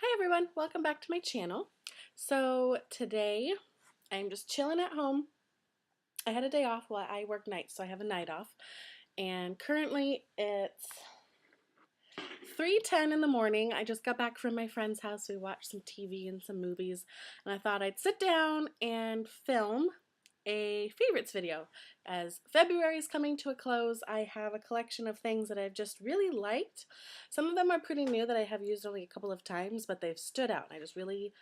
Hi everyone, welcome back to my channel. So today I'm just chilling at home. I had a day off while I work nights, so I have a night off. And currently it's 3:10 in the morning. I just got back from my friend's house. We watched some TV and some movies, and I thought I'd sit down and film a favorites video. As February is coming to a close, I have a collection of things that I've just really liked. Some of them are pretty new that I have used only a couple of times, but they've stood out and I just really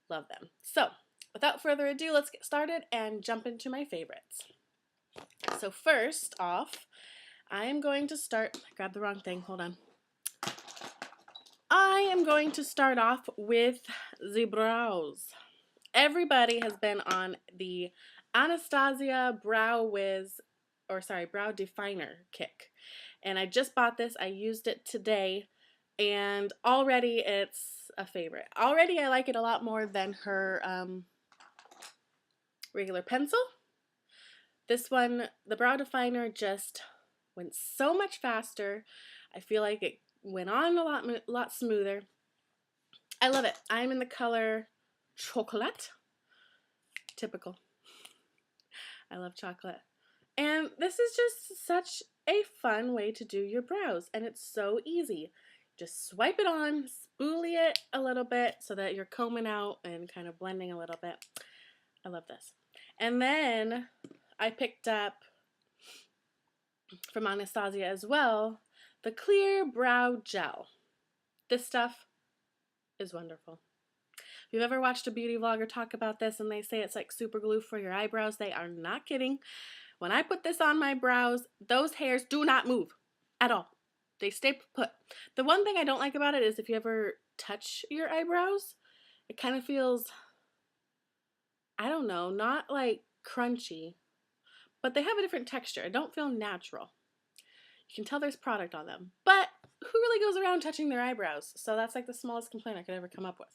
love them. So without further ado, let's get started and jump into my favorites. So first off, I am going to start, I grabbed the wrong thing, hold on. I am going to start off with the brows. Everybody has been on the Anastasia Brow Definer kick. And I just bought this. I used it today and already it's a favorite. Already I like it a lot more than her regular pencil. This one, the Brow Definer, just went so much faster. I feel like it went on a lot smoother. I love it. I'm in the color Chocolate. Typical. I love chocolate. And this is just such a fun way to do your brows, and it's so easy. Just swipe it on, spoolie it a little bit so that you're combing out and kind of blending a little bit. I love this. And then I picked up from Anastasia as well the Clear Brow Gel. This stuff is wonderful. If you've ever watched a beauty vlogger talk about this and they say it's like super glue for your eyebrows, they are not kidding. When I put this on my brows, those hairs do not move at all. They stay put. The one thing I don't like about it is if you ever touch your eyebrows, it kind of feels, I don't know, not like crunchy, but they have a different texture. It don't feel natural. You can tell there's product on them, but who really goes around touching their eyebrows? So that's like the smallest complaint I could ever come up with.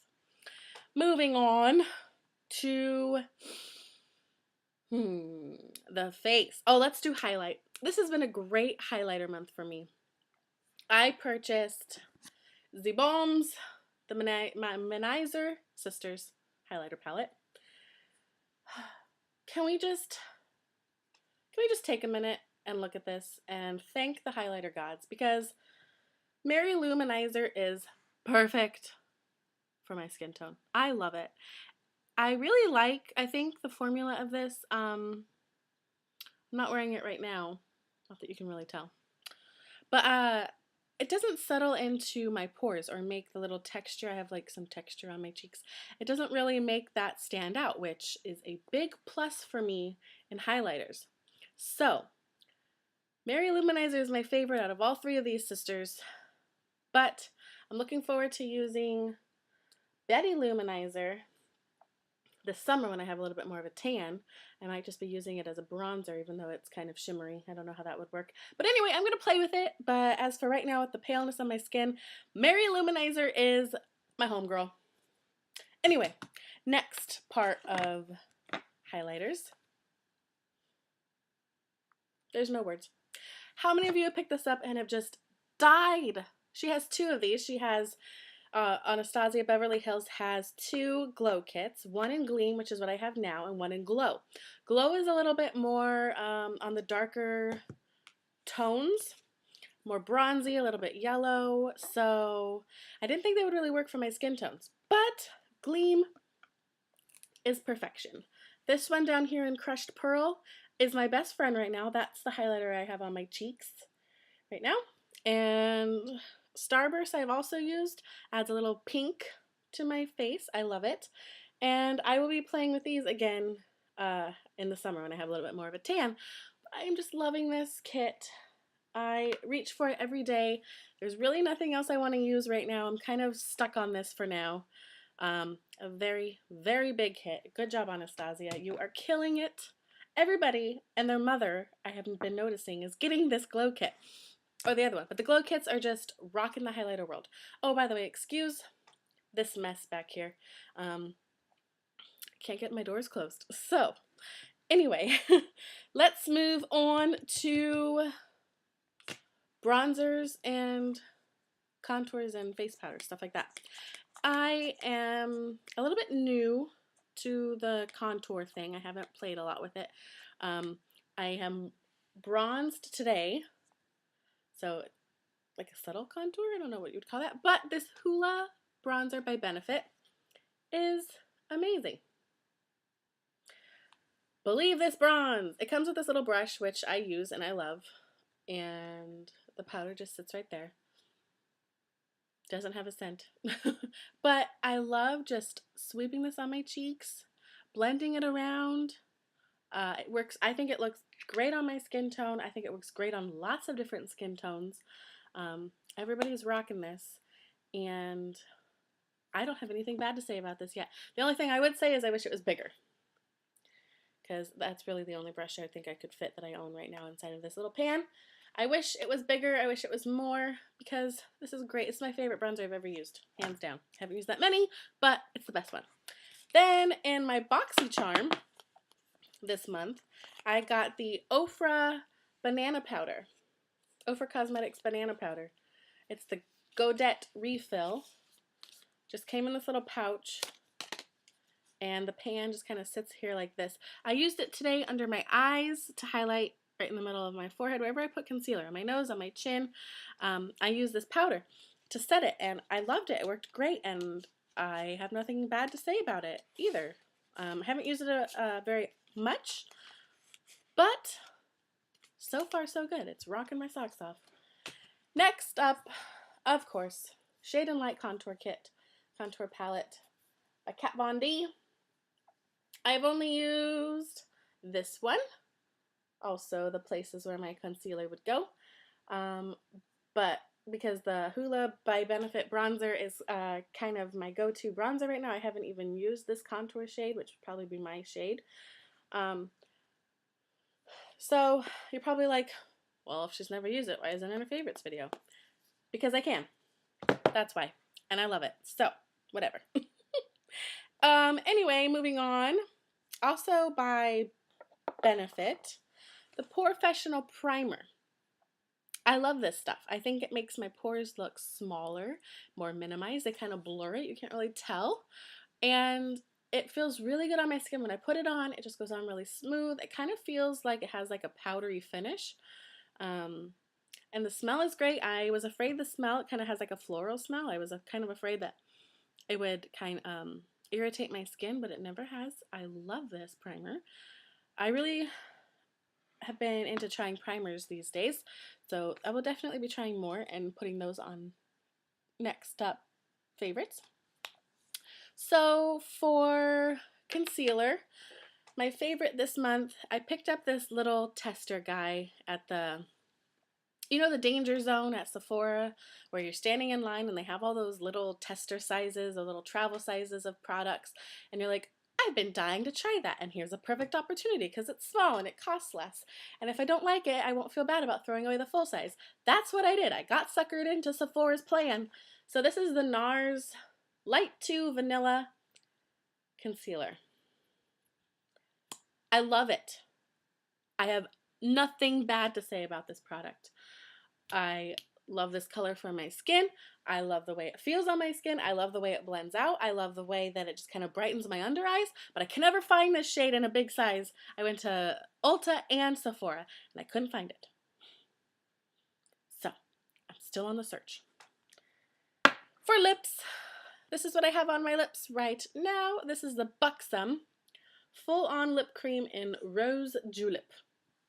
Moving on to the face. Oh, let's do highlight. This has been a great highlighter month for me. I purchased the Balms, the Manizer Sisters highlighter palette. Can we just take a minute and look at this and thank the highlighter gods, because Mary Lou Manizer is perfect for my skin tone. I love it. I really like, I think, the formula of this. I'm not wearing it right now. Not that you can really tell. But it doesn't settle into my pores or make the little texture. I have like some texture on my cheeks. It doesn't really make that stand out, which is a big plus for me in highlighters. So, Mary Lou Manizer is my favorite out of all three of these sisters. But I'm looking forward to using Betty Lou Manizer this summer when I have a little bit more of a tan. I might just be using it as a bronzer, even though it's kind of shimmery. I don't know how that would work. But anyway, I'm going to play with it. But as for right now, with the paleness on my skin, Mary Lou Manizer is my homegirl. Anyway, next part of highlighters. There's no words. How many of you have picked this up and have just died? She has two of these. She has Anastasia Beverly Hills has two glow kits, one in Gleam, which is what I have now, and one in Glow. Glow is a little bit more on the darker tones, more bronzy, a little bit yellow, so I didn't think they would really work for my skin tones, but Gleam is perfection. This one down here in Crushed Pearl is my best friend right now. That's the highlighter I have on my cheeks right now, and Starburst I've also used, adds a little pink to my face. I love it. And I will be playing with these again in the summer when I have a little bit more of a tan. But I am just loving this kit. I reach for it every day. There's really nothing else I want to use right now. I'm kind of stuck on this for now. A very, very big hit. Good job, Anastasia. You are killing it. Everybody and their mother, I haven't been noticing, is getting this glow kit. Or the other one. But the glow kits are just rocking the highlighter world. Oh, by the way, excuse this mess back here. Can't get my doors closed. So, anyway, let's move on to bronzers and contours and face powder, stuff like that. I am a little bit new to the contour thing. I haven't played a lot with it. I am bronzed today, so like a subtle contour. I don't know what you would call that, but this Hoola bronzer by Benefit is amazing. Believe this bronze. It comes with this little brush, which I use and I love, and the powder just sits right there. Doesn't have a scent. But I love just sweeping this on my cheeks, blending it around. It works. I think it looks great on my skin tone. I think it works great on lots of different skin tones. Everybody's rocking this, and I don't have anything bad to say about this yet. The only thing I would say is I wish it was bigger, because that's really the only brush I think I could fit that I own right now inside of this little pan. I wish it was bigger. I wish it was more, because this is great. It's my favorite bronzer I've ever used, hands down. Haven't used that many, but it's the best one. Then in my BoxyCharm this month, I got the Ofra Banana Powder. Ofra Cosmetics Banana Powder. It's the Godet refill. Just came in this little pouch, and the pan just kind of sits here like this. I used it today under my eyes to highlight right in the middle of my forehead, wherever I put concealer, on my nose, on my chin. I used this powder to set it, and I loved it. It worked great, and I have nothing bad to say about it either. I haven't used it very much, but so far so good. It's rocking my socks off. Next up, of course, Shade and Light Contour Kit, Contour Palette by Kat Von D. I've only used this one. Also the places where my concealer would go. But because the Hoola by Benefit bronzer is kind of my go-to bronzer right now, I haven't even used this contour shade, which would probably be my shade. So you're probably like, well, if she's never used it, why isn't it in her favorites video? Because I can. That's why. And I love it. So, whatever. Anyway, moving on. Also by Benefit, the Professional Primer. I love this stuff. I think it makes my pores look smaller, more minimized. They kind of blur it. You can't really tell. And it feels really good on my skin. When I put it on, it just goes on really smooth. It kind of feels like it has like a powdery finish. And the smell is great. I was afraid the smell, it kind of has like a floral smell. I was kind of afraid that it would kind of irritate my skin, but it never has. I love this primer. I really have been into trying primers these days, so I will definitely be trying more and putting those on next up favorites. So for concealer, my favorite this month, I picked up this little tester guy at the, you know, the danger zone at Sephora, where you're standing in line and they have all those little tester sizes or little travel sizes of products, and you're like, I've been dying to try that, and here's a perfect opportunity because it's small and it costs less. And if I don't like it, I won't feel bad about throwing away the full size. That's what I did. I got suckered into Sephora's plan. So this is the NARS Light 2 Vanilla Concealer. I love it. I have nothing bad to say about this product. I love this color for my skin. I love the way it feels on my skin. I love the way it blends out. I love the way that it just kind of brightens my under eyes, but I can never find this shade in a big size. I went to Ulta and Sephora and I couldn't find it. So I'm still on the search. For lips, this is what I have on my lips right now. This is the Buxom Full On Lip Cream in Rose Julep.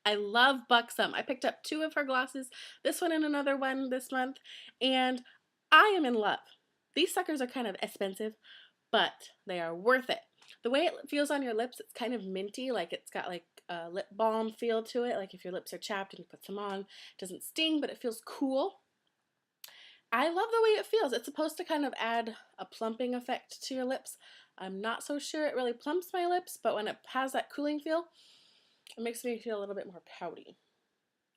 I love Buxom. I picked up 2 of her glosses, this one and another one this month, and I am in love. These suckers are kind of expensive, but they are worth it. The way it feels on your lips, it's kind of minty, like it's got like a lip balm feel to it, like if your lips are chapped and you put some on, it doesn't sting, but it feels cool. I love the way it feels. It's supposed to kind of add a plumping effect to your lips. I'm not so sure it really plumps my lips, but when it has that cooling feel, it makes me feel a little bit more pouty.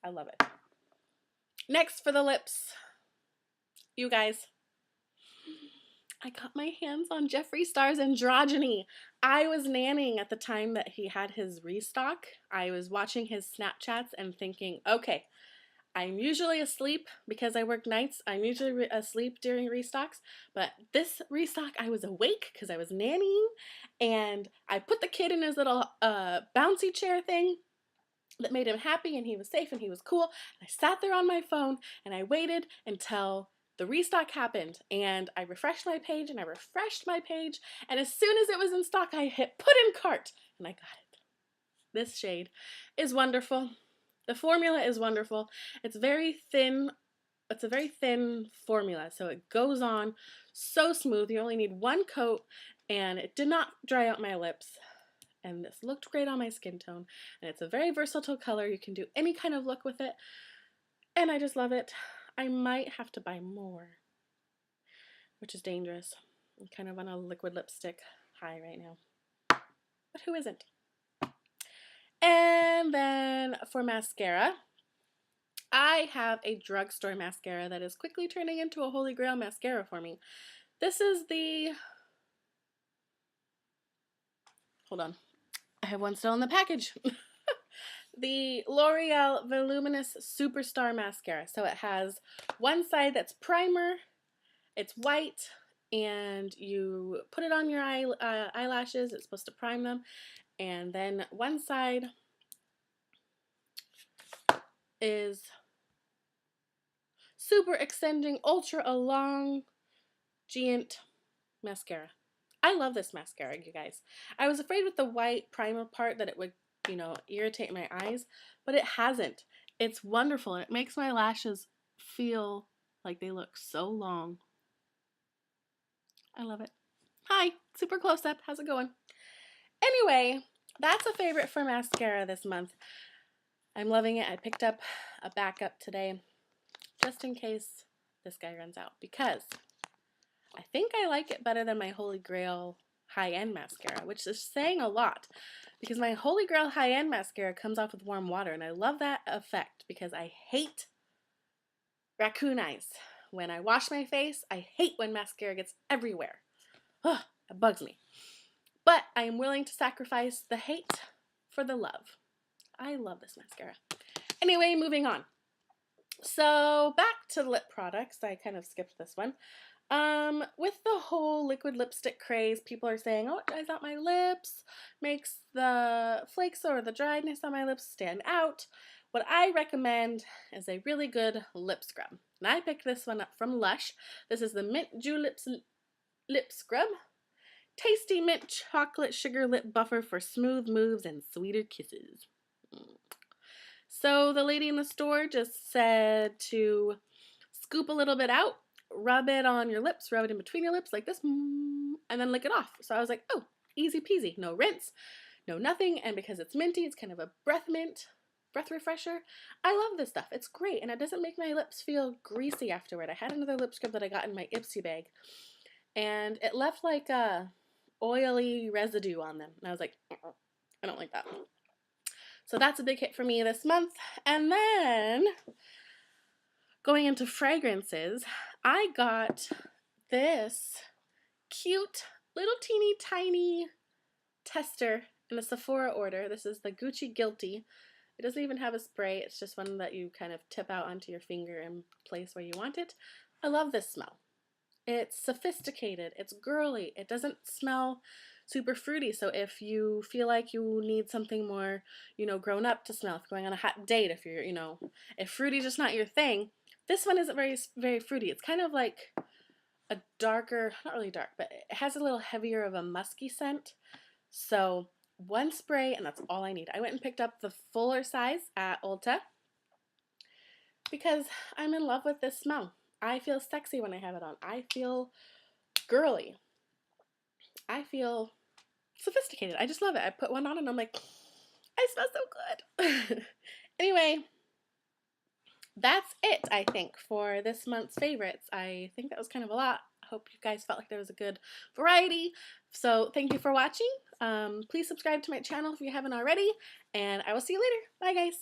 I love it. Next for the lips, you guys, I got my hands on Jeffree Star's Androgyny. I was nannying at the time that he had his restock. I was watching his Snapchats and thinking, okay, I'm usually asleep because I work nights. I'm usually asleep during restocks, but this restock I was awake because I was nannying, and I put the kid in his little bouncy chair thing that made him happy, and he was safe and he was cool. I sat there on my phone and I waited until the restock happened, and I refreshed my page and I refreshed my page, and as soon as it was in stock I hit put in cart and I got it. This shade is wonderful. The formula is wonderful. It's very thin. It's a very thin formula, so it goes on so smooth. You only need one coat, and it did not dry out my lips. And this looked great on my skin tone. And it's a very versatile color. You can do any kind of look with it. And I just love it. I might have to buy more, which is dangerous. I'm kind of on a liquid lipstick high right now. But who isn't? And then for mascara, I have a drugstore mascara that is quickly turning into a holy grail mascara for me. This is the, hold on, I have one still in the package. The L'Oreal Voluminous Superstar Mascara. So it has one side that's primer, it's white, and you put it on your eyelashes. It's supposed to prime them. And then one side is super extending, ultra long, giant mascara. I love this mascara, you guys. I was afraid with the white primer part that it would, you know, irritate my eyes, but it hasn't. It's wonderful, and it makes my lashes feel like they look so long. I love it. Hi, super close up. How's it going? Anyway, that's a favorite for mascara this month. I'm loving it. I picked up a backup today just in case this guy runs out, because I think I like it better than my Holy Grail high-end mascara, which is saying a lot, because my Holy Grail high-end mascara comes off with warm water, and I love that effect because I hate raccoon eyes. When I wash my face, I hate when mascara gets everywhere. Ugh, it bugs me. But I am willing to sacrifice the hate for the love. I love this mascara. Anyway, moving on. So back to lip products. I kind of skipped this one. With the whole liquid lipstick craze, people are saying, oh, it dries out my lips, makes the flakes or the dryness on my lips stand out. What I recommend is a really good lip scrub. And I picked this one up from Lush. This is the Mint Juleps Lip Scrub. Tasty mint chocolate sugar lip buffer for smooth moves and sweeter kisses. So the lady in the store just said to scoop a little bit out, rub it on your lips, rub it in between your lips like this, and then lick it off. So I was like, oh, easy peasy. No rinse, no nothing. And because it's minty, it's kind of a breath refresher. I love this stuff. It's great, and it doesn't make my lips feel greasy afterward. I had another lip scrub that I got in my Ipsy bag, and it left like a oily residue on them. And I was like, I don't like that. So that's a big hit for me this month. And then going into fragrances, I got this cute little teeny tiny tester in a Sephora order. This is the Gucci Guilty. It doesn't even have a spray. It's just one that you kind of tip out onto your finger and place where you want it. I love this smell. It's sophisticated, it's girly, it doesn't smell super fruity, so if you feel like you need something more, you know, grown up to smell, if you're going on a hot date, if you're, you know, if fruity just not your thing, this one isn't very fruity. It's kind of like a darker, not really dark, but it has a little heavier of a musky scent. So one spray and that's all I need. I went and picked up the fuller size at Ulta because I'm in love with this smell. I feel sexy when I have it on. I feel girly. I feel sophisticated. I just love it. I put one on and I'm like, I smell so good. Anyway, that's it, I think, for this month's favorites. I think that was kind of a lot. I hope you guys felt like there was a good variety. So thank you for watching. Please subscribe to my channel if you haven't already, and I will see you later. Bye, guys.